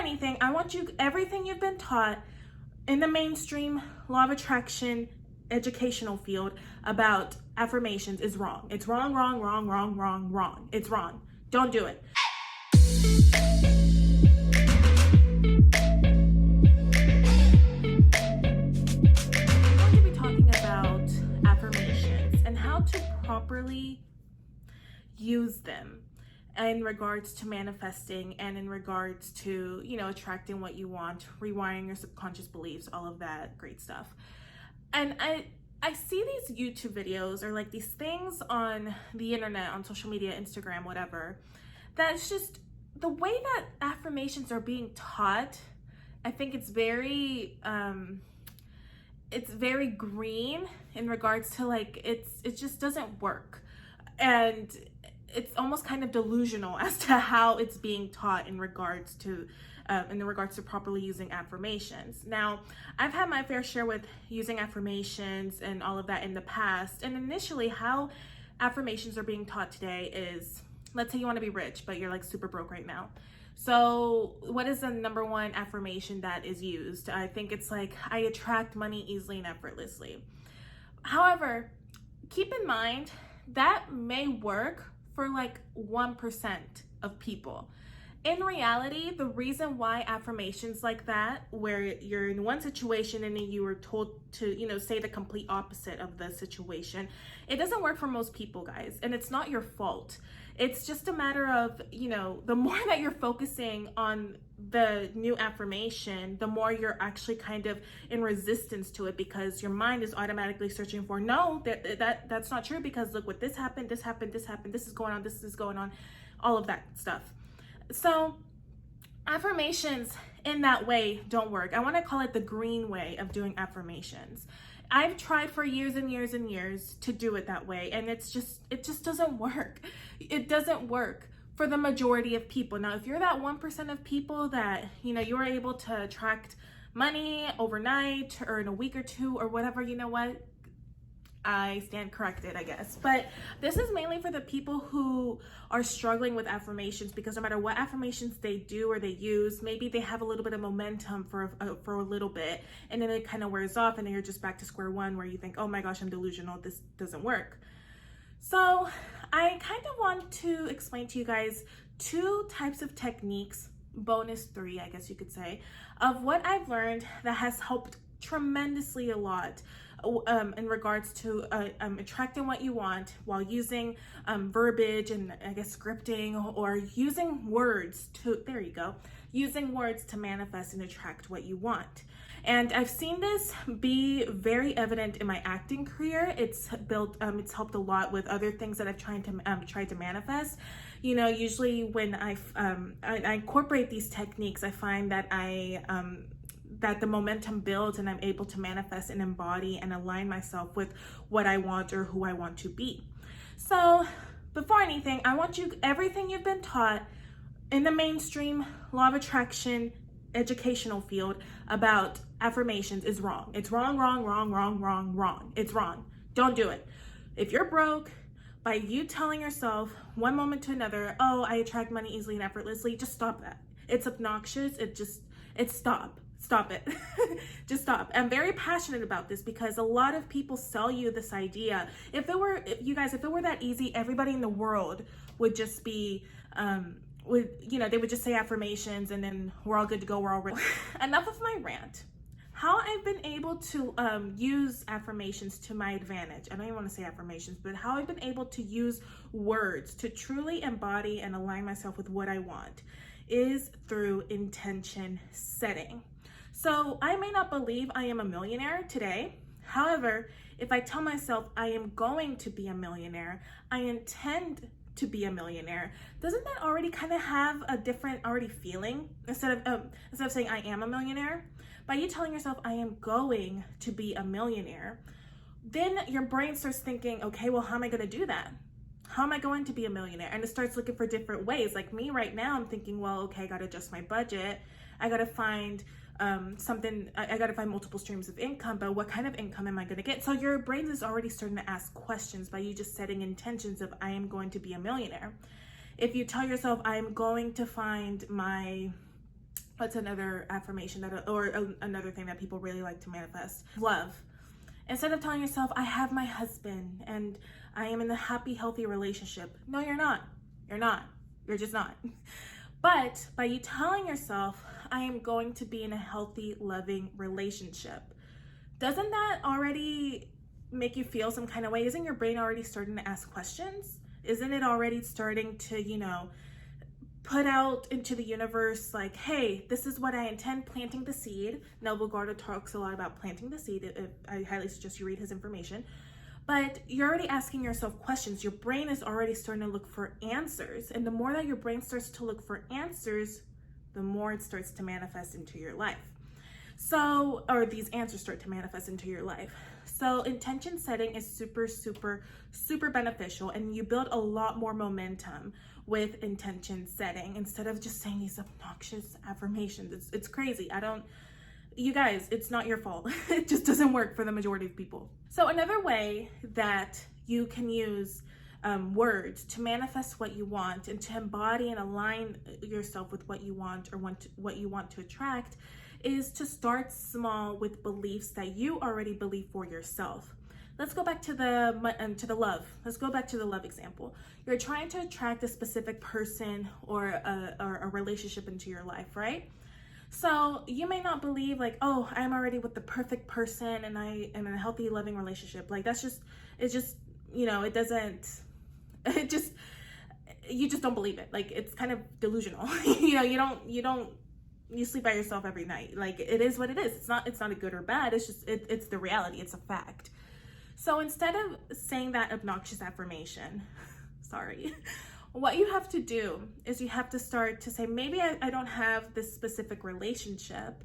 anything, I want you, everything you've been taught in the mainstream law of attraction educational field about affirmations is wrong. It's wrong, wrong, wrong, wrong, wrong, wrong. It's wrong. Don't do it. We're going to be talking about affirmations and how to properly use them in regards to manifesting and in regards to, attracting what you want, rewiring your subconscious beliefs, all of that great stuff. And I see these YouTube videos or like these things on the internet, on social media, Instagram, whatever, that's just the way that affirmations are being taught. I think it's very green in regards to like, it just doesn't work. And it's almost kind of delusional as to how it's being taught in regards to properly using affirmations. Now, I've had my fair share with using affirmations and all of that in the past. And initially, how affirmations are being taught today is, let's say you want to be rich, but you're like super broke right now. So what is the number one affirmation that is used? I think it's like, I attract money easily and effortlessly. However, keep in mind that may work for like 1% of people. In reality, the reason why affirmations like that, where you're in one situation and then you were told to, say the complete opposite of the situation, it doesn't work for most people, guys. And it's not your fault. It's just a matter of, the more that you're focusing on the new affirmation, the more you're actually kind of in resistance to it, because your mind is automatically searching for, no, that's not true, because look what this happened, this happened, this happened, this is going on, all of that stuff. So affirmations in that way don't work. I want to call it the green way of doing affirmations. I've tried for years and years and years to do it that way, and it just doesn't work. It doesn't work for the majority of people. Now, if you're that 1% of people that, you're able to attract money overnight or in a week or two or whatever, you know what? I stand corrected, I guess. But this is mainly for the people who are struggling with affirmations, because no matter what affirmations they do or they use, maybe they have a little bit of momentum for a little bit, and then it kind of wears off, and then you're just back to square one where you think, oh my gosh, I'm delusional, this doesn't work. So I kind of want to explain to you guys 2 types of techniques, bonus 3, I guess you could say, of what I've learned that has helped tremendously a lot in regards to attracting what you want while using verbiage and I guess scripting, or using words using words to manifest and attract what you want. And I've seen this be very evident in my acting career. It's helped a lot with other things that I've tried to manifest. Usually when I incorporate these techniques, I find that that the momentum builds and I'm able to manifest and embody and align myself with what I want or who I want to be. So before anything, I want you, everything you've been taught in the mainstream law of attraction educational field about affirmations is wrong. It's wrong, wrong, wrong, wrong, wrong, wrong. It's wrong. Don't do it. If you're broke, by you telling yourself one moment to another, oh, I attract money easily and effortlessly, just stop that. It's obnoxious. Stop it. Just stop. I'm very passionate about this because a lot of people sell you this idea. If it were that easy, everybody in the world would just be, they would just say affirmations and then we're all good to go. We're all rich. Enough of my rant. How I've been able to use affirmations to my advantage. I don't even want to say affirmations, but how I've been able to use words to truly embody and align myself with what I want is through intention setting. So I may not believe I am a millionaire today. However, if I tell myself I am going to be a millionaire, I intend to be a millionaire, doesn't that already kind of have a different already feeling? Instead of saying I am a millionaire, by you telling yourself I am going to be a millionaire, then your brain starts thinking, okay, well, how am I going to do that? How am I going to be a millionaire? And it starts looking for different ways. Like me right now, I'm thinking, well, okay, I got to adjust my budget. I got to find I got to find multiple streams of income, but what kind of income am I going to get? So your brain is already starting to ask questions by you just setting intentions of I am going to be a millionaire. If you tell yourself I am going to find my What's another affirmation another thing that people really like to manifest? Love. Instead of telling yourself, I have my husband and I am in a happy, healthy relationship. No, you're not. You're not. You're just not. But by you telling yourself, I am going to be in a healthy, loving relationship, doesn't that already make you feel some kind of way? Isn't your brain already starting to ask questions? Isn't it already starting to, put out into the universe like, hey, this is what I intend, planting the seed. Neville Goddard talks a lot about planting the seed. I highly suggest you read his information. But you're already asking yourself questions. Your brain is already starting to look for answers. And the more that your brain starts to look for answers, the more it starts to manifest into your life. Or these answers start to manifest into your life. So intention setting is super, super, super beneficial. And you build a lot more momentum with intention setting instead of just saying these obnoxious affirmations. It's crazy. You guys, it's not your fault. It just doesn't work for the majority of people. So another way that you can use words to manifest what you want and to embody and align yourself with what you want or what you want to attract is to start small with beliefs that you already believe for yourself. Let's go back to the love. Let's go back to the love example. You're trying to attract a specific person or a relationship into your life, right? So you may not believe like, oh, I'm already with the perfect person and I am in a healthy, loving relationship. Like you just don't believe it. Like, it's kind of delusional. You sleep by yourself every night. Like, it is what it is. It's not a good or bad. It's just, it's the reality. It's a fact. So instead of saying that obnoxious affirmation, sorry, what you have to do is you have to start to say, maybe I don't have this specific relationship,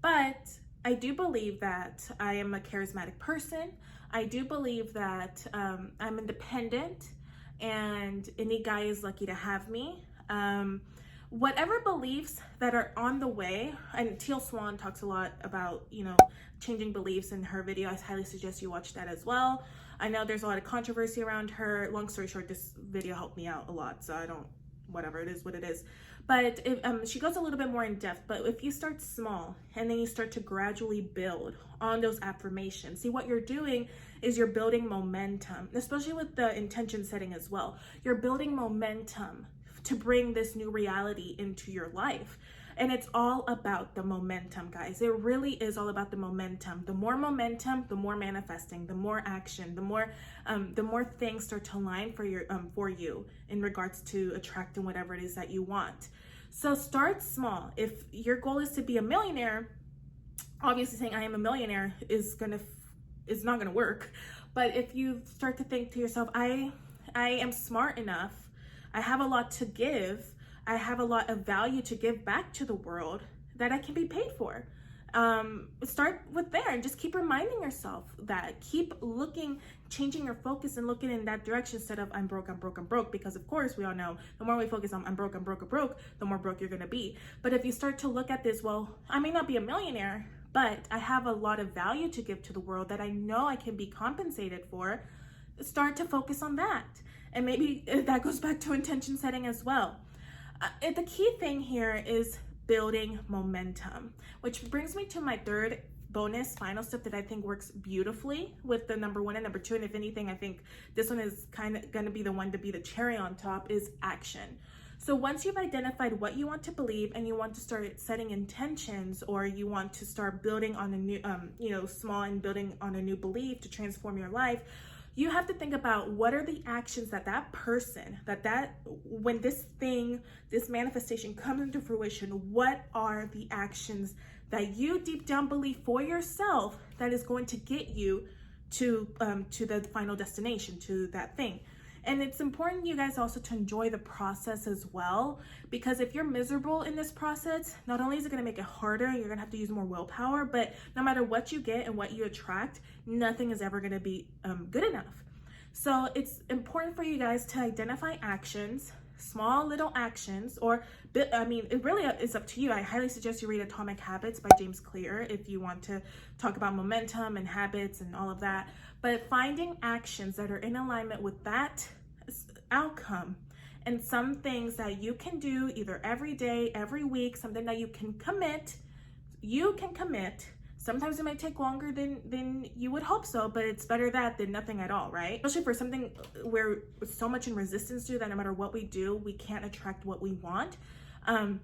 but I do believe that I am a charismatic person. I do believe that I'm independent and any guy is lucky to have me. Whatever beliefs that are on the way, and Teal Swan talks a lot about, changing beliefs in her video. I highly suggest you watch that as well. I know there's a lot of controversy around her. Long story short, this video helped me out a lot, so whatever, it is what it is. But she goes a little bit more in depth, but if you start small and then you start to gradually build on those affirmations, see, what you're doing is you're building momentum, especially with the intention setting as well. You're building momentum to bring this new reality into your life. And it's all about the momentum, guys. It really is all about the momentum. The more manifesting, the more action, the more things start to align for you in regards to attracting whatever it is that you want. So start small. If your goal is to be a millionaire, obviously saying I am a millionaire is not gonna work. But if you start to think to yourself, I am smart enough, I have a lot to give, I have a lot of value to give back to the world that I can be paid for. Start with there and just keep reminding yourself that. Keep changing your focus and looking in that direction instead of I'm broke, because of course we all know the more we focus on I'm broke, the more broke you're gonna be. But if you start to look at this, well, I may not be a millionaire, but I have a lot of value to give to the world that I know I can be compensated for, start to focus on that. And maybe that goes back to intention setting as well. The key thing here is building momentum, which brings me to my third bonus final step that I think works beautifully with the number 1 and number 2. And if anything, I think this one is kind of going to be the one to be the cherry on top, is action. So once you've identified what you want to believe and you want to start setting intentions, or you want to start building on a new, small and building on a new belief to transform your life, you have to think about what are the actions that person, when this manifestation comes into fruition, what are the actions that you deep down believe for yourself that is going to get you to the final destination, to that thing. And it's important, you guys, also to enjoy the process as well, because if you're miserable in this process, not only is it going to make it harder and you're going to have to use more willpower, but no matter what you get and what you attract, nothing is ever going to be good enough. So it's important for you guys to identify actions, small little actions, it really is up to you. I highly suggest you read Atomic Habits by James Clear if you want to talk about momentum and habits and all of that. But finding actions that are in alignment with that outcome and some things that you can do either every day, every week, something that you can commit. Sometimes it might take longer than you would hope so, but it's better that than nothing at all, right? Especially for something where we're so much in resistance to that no matter what we do, we can't attract what we want. No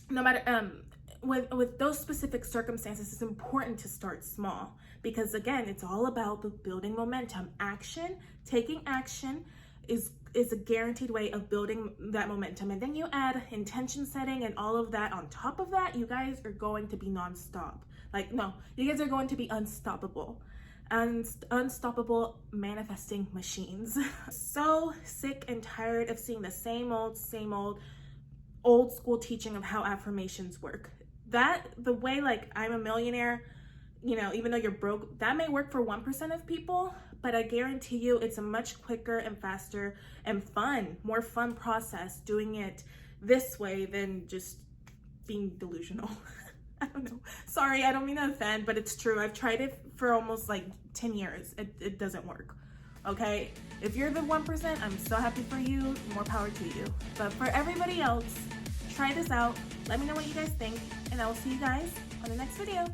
matter with those specific circumstances, it's important to start small, because again, it's all about the building momentum. Taking action is a guaranteed way of building that momentum. And then you add intention setting and all of that on top of that, you guys are going to be nonstop. Like, no, you guys are going to be unstoppable. Unstoppable manifesting machines. So sick and tired of seeing the same old old school teaching of how affirmations work. The way like I'm a millionaire, you know, even though you're broke, that may work for 1% of people, but I guarantee you it's a much quicker and faster and more fun process doing it this way than just being delusional. I don't know. Sorry, I don't mean to offend, but it's true. I've tried it for almost like 10 years. It doesn't work. Okay? If you're the 1%, I'm so happy for you. More power to you. But for everybody else, try this out. Let me know what you guys think, and I will see you guys on the next video.